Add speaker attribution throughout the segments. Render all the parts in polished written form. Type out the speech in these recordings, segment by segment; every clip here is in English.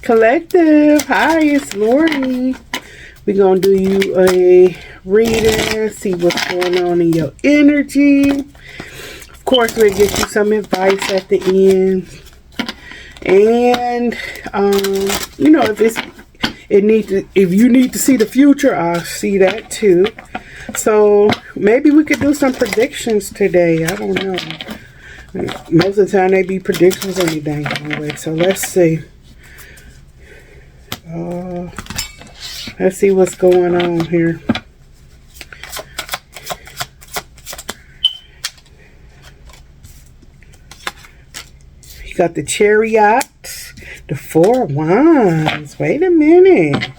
Speaker 1: Collective. Hi, it's Lori. We're going to do you a reading, see what's going on in your energy. Of course, we'll get you some advice at the end. And, if you need to see the future, I'll see that too. So maybe we could do some predictions today. I don't know. Most of the time they be predictions any dang way. So let's see. Let's see what's going on here. You got the Chariot, the Four of Wands. Wait a minute.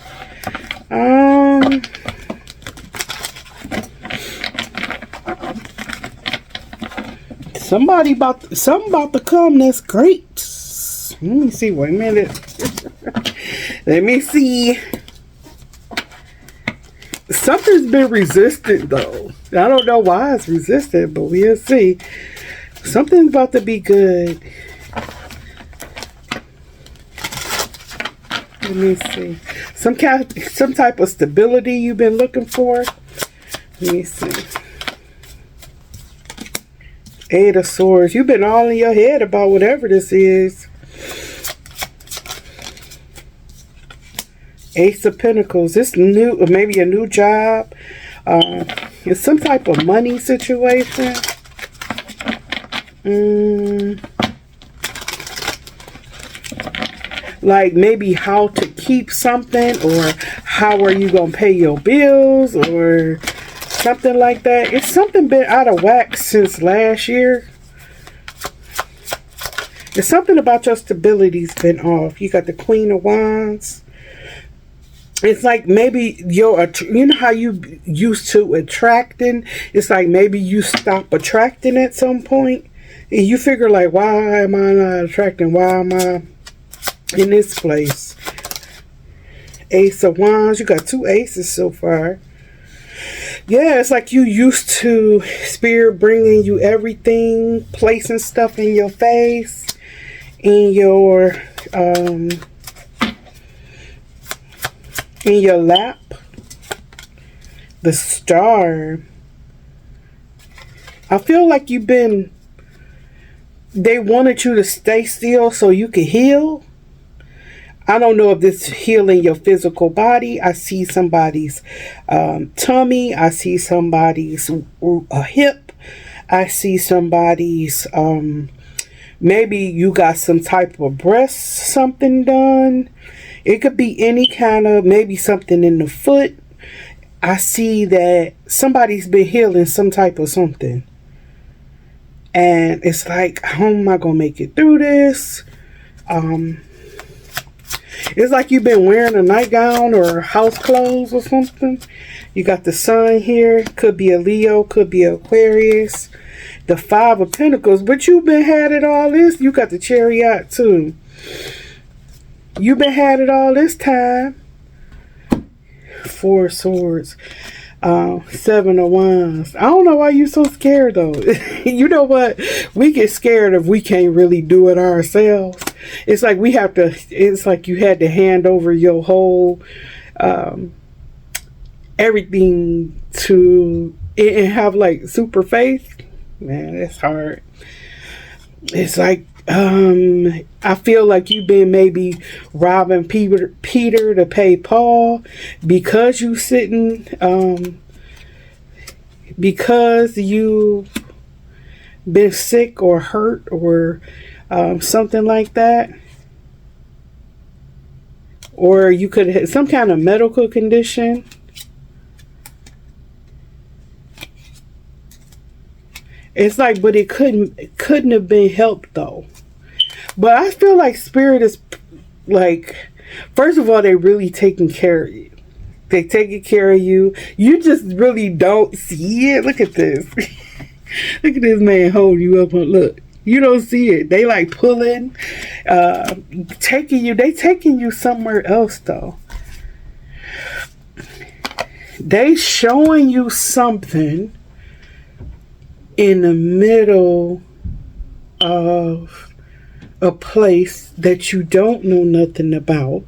Speaker 1: Something about to come that's great. Let me see. Wait a minute. Let me see. Something's been resistant though. I don't know why it's resistant, but we'll see. Something's about to be good. Let me see. Some type of stability you've been looking for. Let me see. Eight of Swords. You've been all in your head about whatever this is. Ace of Pentacles. This new, or maybe a new job. It's some type of money situation. Like maybe how to keep something, or how are you going to pay your bills, or something like that. It's something been out of whack since last year. It's something about your stability's been off. You got the Queen of Wands. It's like maybe you know how you used to attracting. It's like maybe you stop attracting at some point, and you figure like, why am I not attracting? Why am I in this place? Ace of Wands. You got two aces so far. Yeah, it's like you used to Spirit bringing you everything, placing stuff in your face, in your lap. The Star. I feel like they wanted you to stay still so you could heal. I don't know if this is healing your physical body. I see somebody's tummy. I see somebody's hip. I see somebody's, maybe you got some type of breast something done. It could be any kind of, maybe something in the foot. I see that somebody's been healing some type of something. And it's like, how am I going to make it through this? It's like you've been wearing a nightgown or house clothes or something. You got the Sun here. Could be a Leo. Could be Aquarius. The Five of Pentacles. But you've been had it all this. You got the Chariot too. You've been had it all this time. Four of Swords. Seven of Wands. I don't know why you're so scared though. You know what? We get scared if we can't really do it ourselves. It's like it's like you had to hand over your whole everything to and have like super faith. Man, it's hard. It's like I feel like you've been maybe robbing Peter to pay Paul, because you sitting because you been sick or hurt or something like that, or you could have some kind of medical condition. It's like, but it couldn't have been helped though. But I feel like Spirit is like, first of all, they really taking care of you. They taking care of you. You just really don't see it. Look at this. Look at this man holding you up. Look, you don't see it. They like pulling, taking you. They taking you somewhere else though. They showing you something in the middle of a place that you don't know nothing about.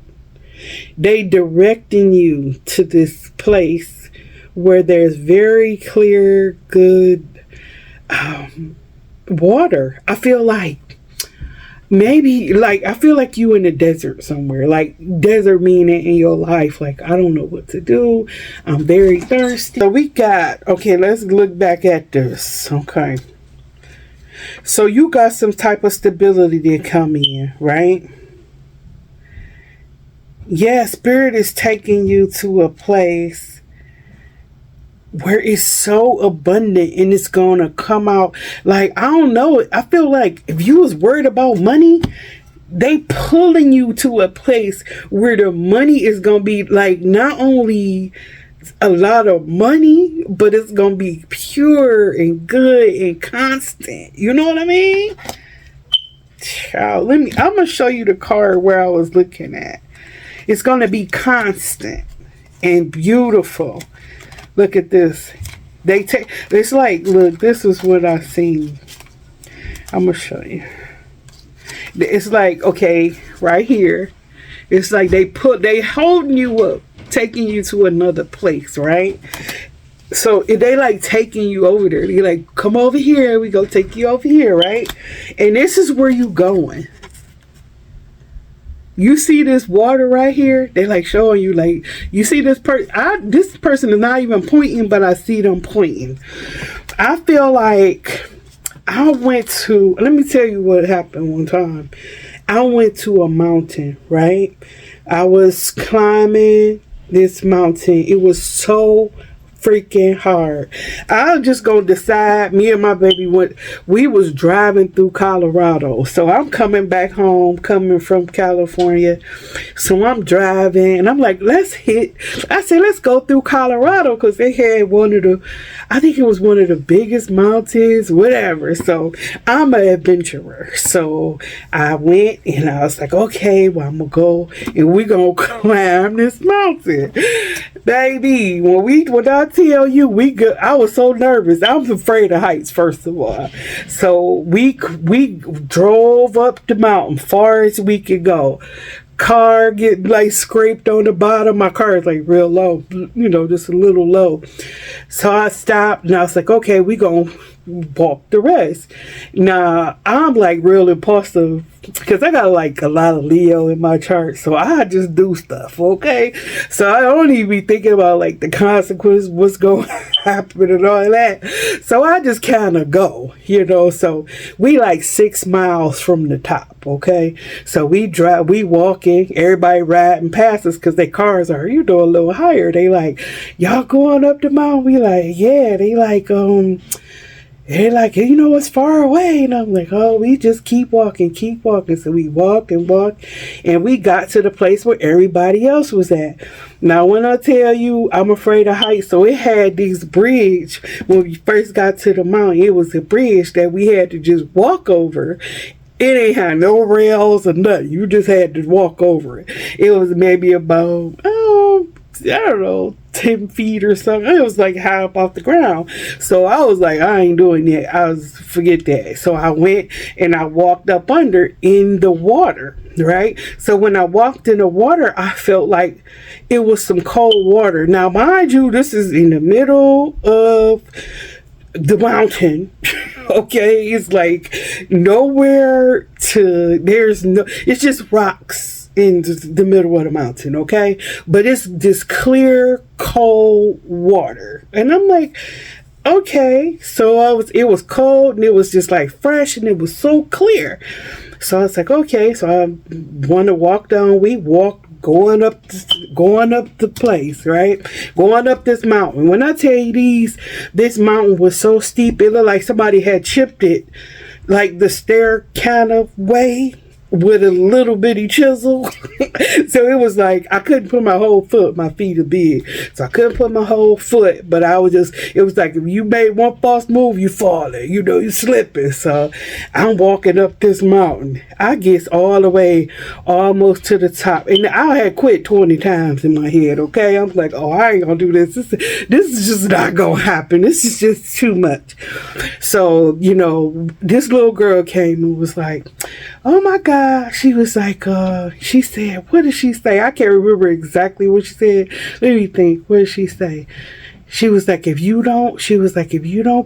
Speaker 1: They directing you to this place where there's very clear, good water. I feel like maybe, like, I feel like you in the desert somewhere. Like, desert meaning in your life, like, I don't know what to do. I'm very thirsty. So we got, okay, let's look back at this. Okay. So you got some type of stability that come in, right? Yeah, spirit is taking you to a place where it's so abundant and it's gonna come out. Like, I don't know, I feel like if you was worried about money, they pulling you to a place where the money is gonna be like not only a lot of money, but it's gonna be pure and good and constant. You know what I mean? Child, I'm gonna show you the card where I was looking at. It's gonna be constant and beautiful. Look at this. They take, it's like, look, this is what I seen. I'm gonna show you. It's like, okay, right here. It's like they holding you up, taking you to another place, right? So if they like taking you over there, they like, come over here, we go take you over here, right? And this is where you going. You see this water right here? They like showing you, like, you see this person. This person is not even pointing, but I see them pointing. I feel like I went to, let me tell you what happened one time. I went to a mountain, right? I was climbing this mountain. It was so freaking hard. I was just gonna decide, me and my baby we was driving through Colorado. So I'm coming back home, coming from California. So I'm driving and I'm like, I said, let's go through Colorado, because they had I think it was one of the biggest mountains, whatever. So I'm an adventurer. So I went and I was like, okay, well, I'm gonna go and we gonna climb this mountain. Baby, when I tell you, I was so nervous. I was afraid of heights, first of all. So we drove up the mountain far as we could go. Car get like scraped on the bottom. My car is like real low, just a little low. So I stopped and I was like, okay, we gonna walk the rest. Now I'm like real impulsive because I got like a lot of Leo in my chart, so I just do stuff, okay? So I don't even be thinking about like the consequences, what's going to happen and all that. So I just kind of go, so we like 6 miles from the top, okay? So we walking, everybody riding past us because their cars are, a little higher. They like, y'all going up the mountain? We like, yeah. They like, they're like, it's far away. And I'm like, oh, we just keep walking. So we walked and walked, and we got to the place where everybody else was at. Now, when I tell you I'm afraid of heights, so it had this bridge. When we first got to the mountain, it was a bridge that we had to just walk over. It ain't had no rails or nothing. You just had to walk over it. It was maybe about, I don't know, 10 feet or something. It was like high up off the ground. So I was like, I ain't doing that. Forget that. So I went and I walked up under in the water, right? So when I walked in the water, I felt like it was some cold water. Now, mind you, this is in the middle of the mountain. Okay, it's like nowhere it's just rocks in the middle of the mountain, okay? But it's this clear, cold water. And I'm like, okay. So it was cold and it was just like fresh and it was so clear. So I was like, okay. So I want to walk down. We walked going up the place, right? Going up this mountain. When I tell you this mountain was so steep, it looked like somebody had chipped it, like the stair kind of way. with a little bitty chisel. So it was like I couldn't put my whole foot. My feet are big, so I couldn't put my whole foot. But I was just, it was like if you made one false move, you falling. You know, you slipping. So I'm walking up this mountain. I get all the way almost to the top, and I had quit 20 times in my head. Okay, I'm like, oh, I ain't gonna do this. This is just not gonna happen. This is just too much. So you know, this little girl came and was like, oh my God. She was like, she said, what did she say? I can't remember exactly what she said. Let me think. What did she say? She was like, if you don't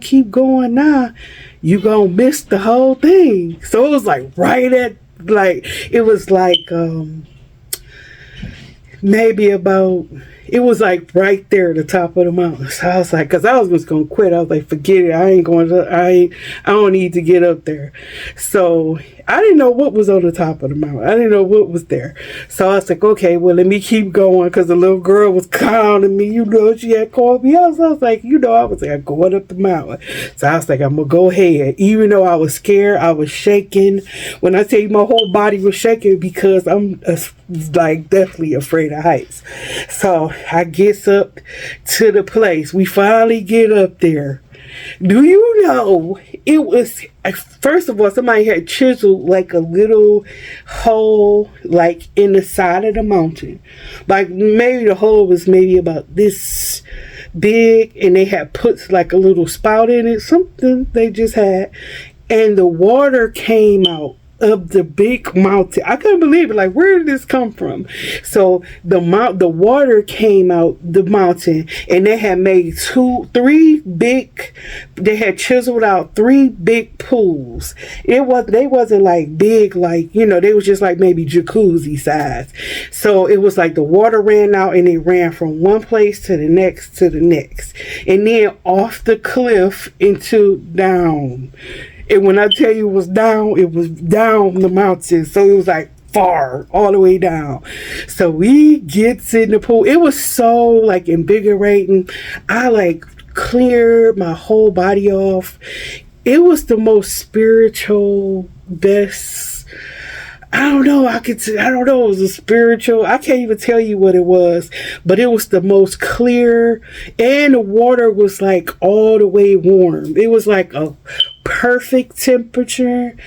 Speaker 1: keep going now, you gonna miss the whole thing. So it was like right at, like, it was like, maybe about, it was like right there at the top of the mountain. So I was like, because I was just going to quit. I was like, forget it. I don't need to get up there. So I didn't know what was on the top of the mountain. I didn't know what was there. So I was like, okay, well, let me keep going, because the little girl was clowning me. You know, she had called me out. So I was like, you know, I was like, going up the mountain. So I was like, I'm going to go ahead. Even though I was scared, I was shaking. When I tell you my whole body was shaking, because I'm like definitely afraid of heights. So I gets up to the place. We finally get up there. Do you know, it was, first of all, somebody had chiseled like a little hole like in the side of the mountain. Like maybe the hole was maybe about this big, and they had put like a little spout in it, something they just had, and the water came out of the big mountain. I couldn't believe it. Like, where did this come from? So the water came out the mountain, and they had made they had chiseled out 3 big pools. They wasn't like big, like, you know, they was just like maybe jacuzzi size. So it was like the water ran out, and it ran from one place to the next, and then off the cliff into down. And when I tell you it was down the mountain. So it was like far, all the way down. So we gets in the pool. It was so like invigorating. I like cleared my whole body off. It was the most spiritual, best, I don't know. It was a spiritual. I can't even tell you what it was, but it was the most clear, and the water was like all the way warm. It was like a perfect temperature.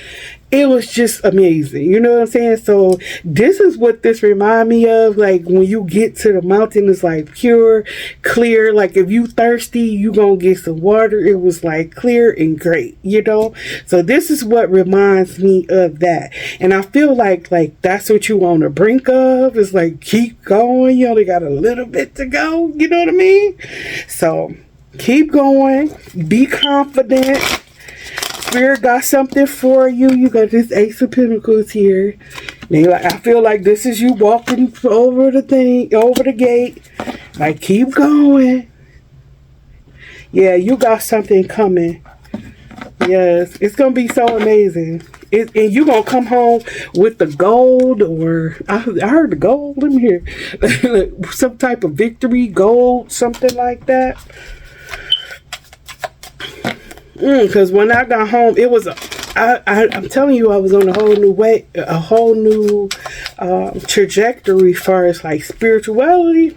Speaker 1: It was just amazing. You know what I'm saying? So this is what this remind me of. Like when you get to the mountain, it's like pure, clear. Like if you thirsty, you gonna get some water. It was like clear and great, you know? So this is what reminds me of that. And I feel like that's what you on the brink of. It's like keep going. You only got a little bit to go. You know what I mean? So keep going. Be confident. Spirit got something for you. You got this Ace of Pentacles here. I feel like this is you walking over the gate. Like, keep going. Yeah, you got something coming. Yes, it's going to be so amazing. And you're going to come home with the gold, or I heard the gold. Let me hear. Some type of victory, gold, something like that. Because when I got home, it was, I'm telling you, I was on a whole new trajectory as far as like spirituality.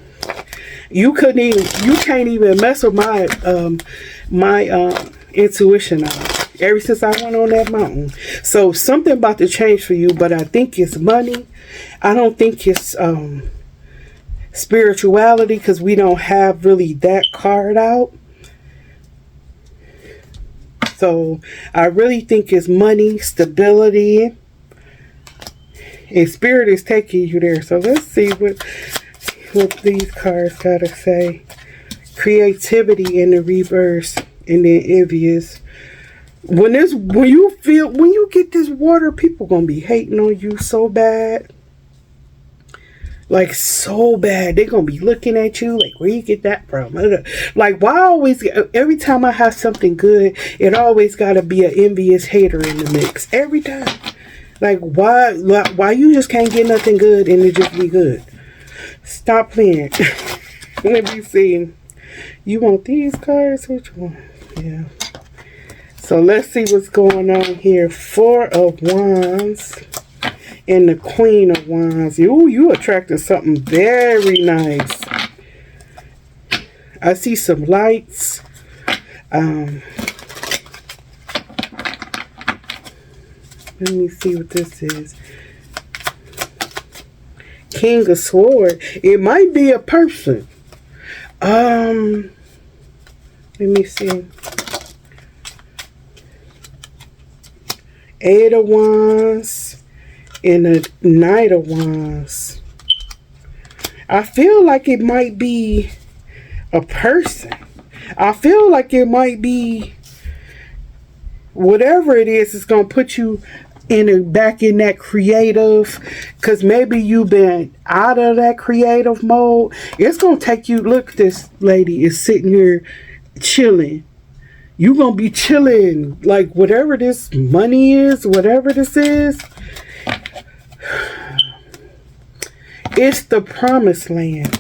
Speaker 1: You can't even mess with my intuition ever since I went on that mountain. So something about to change for you, but I think it's money. I don't think it's spirituality, because we don't have really that card out. So I really think it's money, stability, and Spirit is taking you there. So let's see what these cards gotta say. Creativity in the reverse, and then envious. When you get this water, people gonna be hating on you so bad. Like so bad. They're going to be looking at you like, where you get that from? Like, every time I have something good, it always got to be an envious hater in the mix. Every time. Like, why you just can't get nothing good and it just be good? Stop playing. Let me see. You want these cards? Which one? Yeah. So let's see what's going on here. 4 of Wands. and the Queen of Wands. Ooh, you attracting something very nice. I see some lights. Let me see what this is. King of Swords. It might be a person. Let me see. Eight of Wands and a Knight of Wands. I feel like it might be a person. I feel like it might be whatever it is. It's gonna put you back in that creative, because maybe you've been out of that creative mode. It's gonna take you. Look, this lady is sitting here chilling. You gonna be chilling, like whatever this money is, whatever this is. It's the promised land.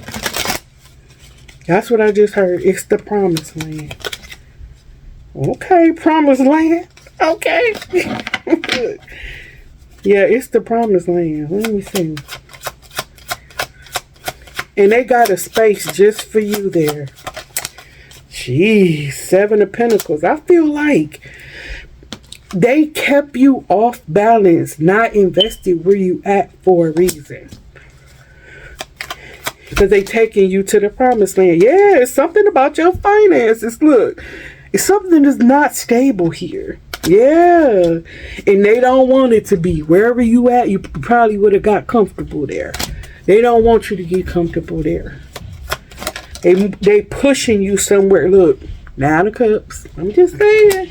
Speaker 1: That's what I just heard. It's the promised land. Okay, promised land. Okay. Yeah, it's the promised land. Let me see. And they got a space just for you there. Jeez, Seven of Pentacles. I feel like they kept you off balance, not invested where you at for a reason. Because they taking you to the promised land. Yeah, it's something about your finances. Look, it's something that's not stable here. Yeah. And they don't want it to be. Wherever you at, you probably would have got comfortable there. They don't want you to get comfortable there. They pushing you somewhere. Look, Nine of Cups. I'm just saying.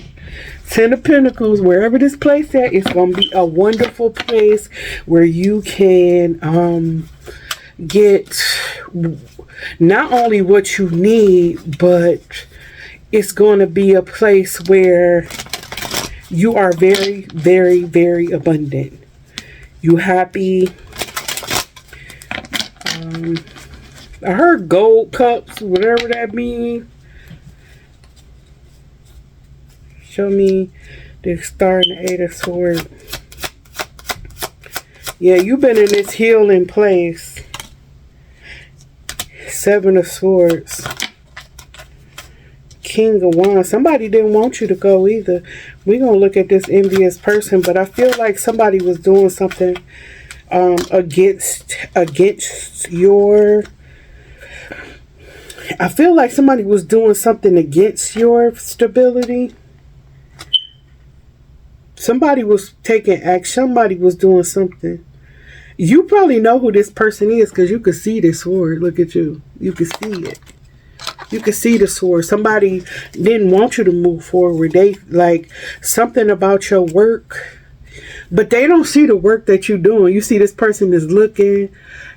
Speaker 1: Ten of Pentacles. Wherever this place at, it's going to be a wonderful place where you can get not only what you need, but it's going to be a place where you are very, very, very abundant. You happy. I heard gold cups, whatever that means. Show me the Star and the Eight of Swords. Yeah, you've been in this healing place. Seven of Swords. King of Wands. Somebody didn't want you to go either. We're going to look at this envious person, but I feel like somebody was doing something against your... I feel like somebody was doing something against your stability. Somebody was taking action. Somebody was doing something. You probably know who this person is because you could see this sword. Look at you. You could see it. You could see the sword. Somebody didn't want you to move forward. They like something about your work. But they don't see the work that you're doing. You see this person is looking.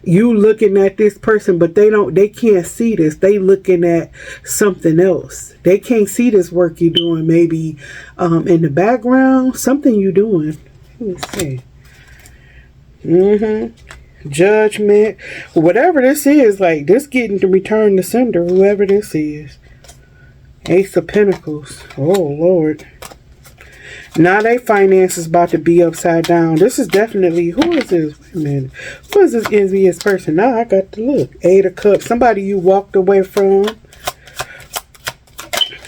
Speaker 1: You looking at this person, but they can't see this. They looking at something else. They can't see this work you're doing. Maybe in the background, something you're doing. Let me see. Judgment. Whatever this is, like this getting to return to sender, whoever this is. Ace of Pentacles. Oh, Lord. Now they finances about to be upside down. This is definitely, who is this? Wait a minute. Who is this envious person? Now I got to look. Eight of Cups. Somebody you walked away from.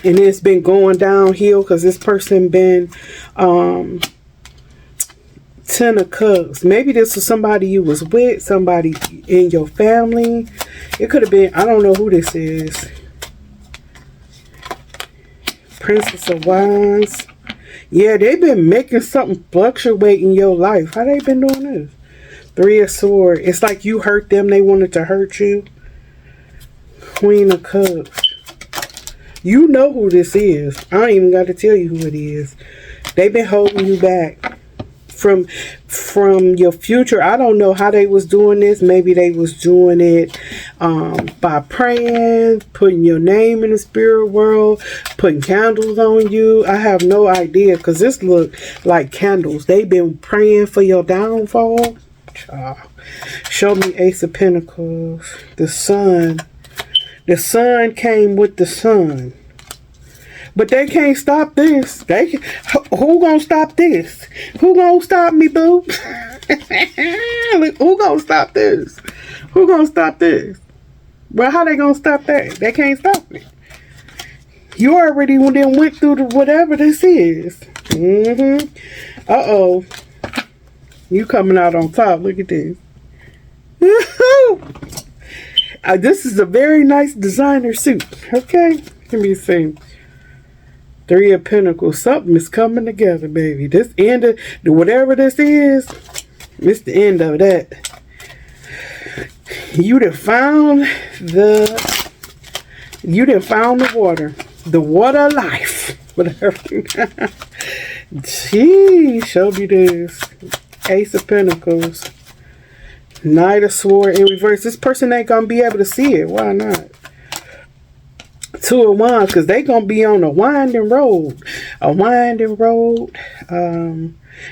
Speaker 1: And it's been going downhill because this person been Ten of Cups. Maybe this was somebody you was with, somebody in your family. It could have been, I don't know who this is. Princess of Wands. Yeah, they've been making something fluctuate in your life. How they been doing this? Three of Swords. It's like you hurt them. They wanted to hurt you. Queen of Cups. You know who this is. I don't even got to tell you who it is. They've been holding you back from your future. I don't know how they was doing this. Maybe they was doing it by praying, putting your name in the spirit world, putting candles on you. I have no idea because this look like candles. They've been praying for your downfall. Show me Ace of Pentacles. The Sun. The Sun came with the Sun. But they can't stop this. Who gonna stop this? Who gonna stop me, boo? Look, who gonna stop this? Who gonna stop this? Well, how they gonna stop that? They can't stop it. You already then went through whatever this is. Uh-oh. You coming out on top. Look at this. This is a very nice designer suit. Okay? Let me see. Three of Pentacles. Something is coming together, baby. This end of whatever this is, it's the end of that. You done found the water. The water of life. Whatever. Gee, show me this. Ace of Pentacles. Knight of Swords in reverse. This person ain't gonna be able to see it. Why not? Two of Wands, because they gonna be on a winding road. A winding road.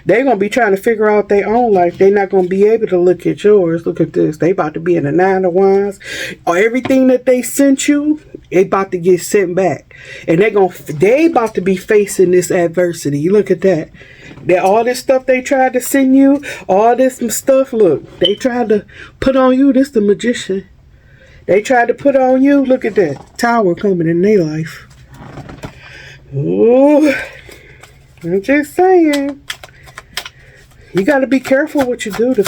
Speaker 1: They're gonna be trying to figure out their own life. They're not gonna be able to look at yours. Look at this. They about to be in the Nine of Wands. Or everything that they sent you, they about to get sent back. And they about to be facing this adversity. Look at that. All this stuff they tried to send you, all this stuff, look, they tried to put on you. This the Magician. They tried to put on you. Look at that. Tower coming in their life. Ooh. I'm just saying. You got to be careful what you do to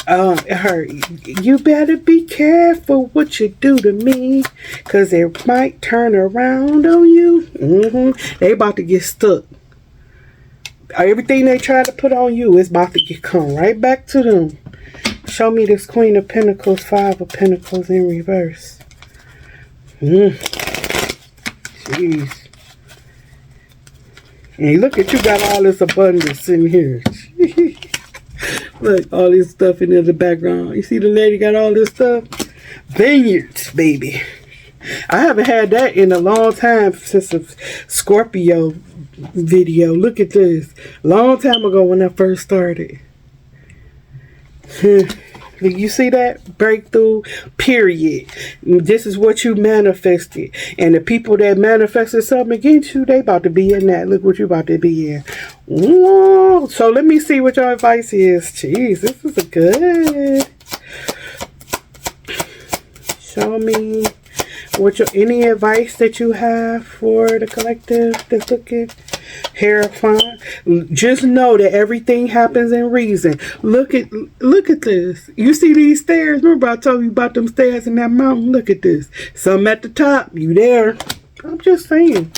Speaker 1: her. You better be careful what you do to me, because it might turn around on you. They about to get stuck. Everything they try to put on you is about to come right back to them. Show me this Queen of Pentacles, Five of Pentacles in reverse. Jeez. And look at, you got all this abundance in here. Look, all this stuff in the background. You see the lady got all this stuff? Vineyards, baby. I haven't had that in a long time since a Scorpio video. Look at this. Long time ago when I first started. You see that? Breakthrough, period. This is what you manifested. And the people that manifested something against you, they about to be in that. Look what you about to be in. Whoa. So let me see what your advice is. Jeez, this is a good. Show me any advice that you have for the collective that's looking. Hierophant. Just know that everything happens in reason. Look at this. You see these stairs? Remember I told you about them stairs in that mountain? Look at this. Some at the top. You there? I'm just saying.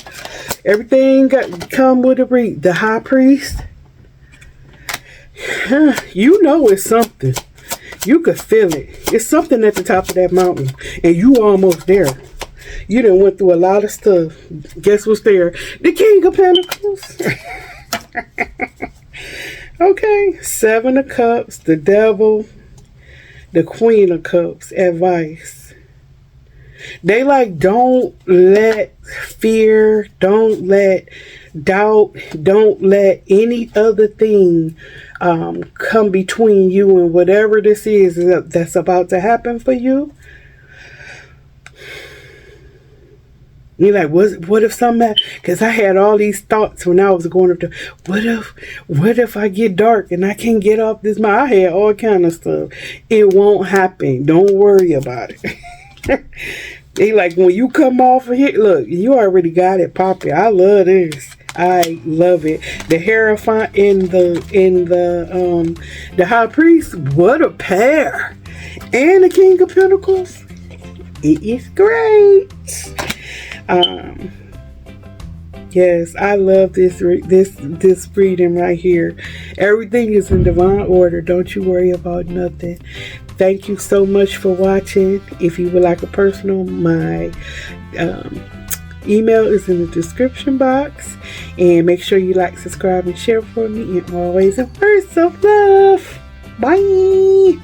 Speaker 1: Everything come with the high priest. You know it's something. You could feel it. It's something at the top of that mountain, and you almost there. You done went through a lot of stuff. Guess what's there? The King of Pentacles. Okay. Seven of Cups. The Devil. The Queen of Cups. Advice. They don't let fear, don't let doubt, don't let any other thing come between you and whatever this is that's about to happen for you. You're like, what if something, because I had all these thoughts when I was going up to, what if I get dark and I can't get off this mountain? I had all kind of stuff. It won't happen. Don't worry about it. They like, when you come off of here, look, you already got it popping. I love this. I love it. The Hierophant and the High Priest, what a pair. And the King of Pentacles. It is great. Yes, I love this reading right here. Everything is in divine order. Don't you worry about nothing. Thank you so much for watching. If you would like a personal, my email is in the description box. And make sure you like, subscribe, and share for me. And always a burst of love. Bye.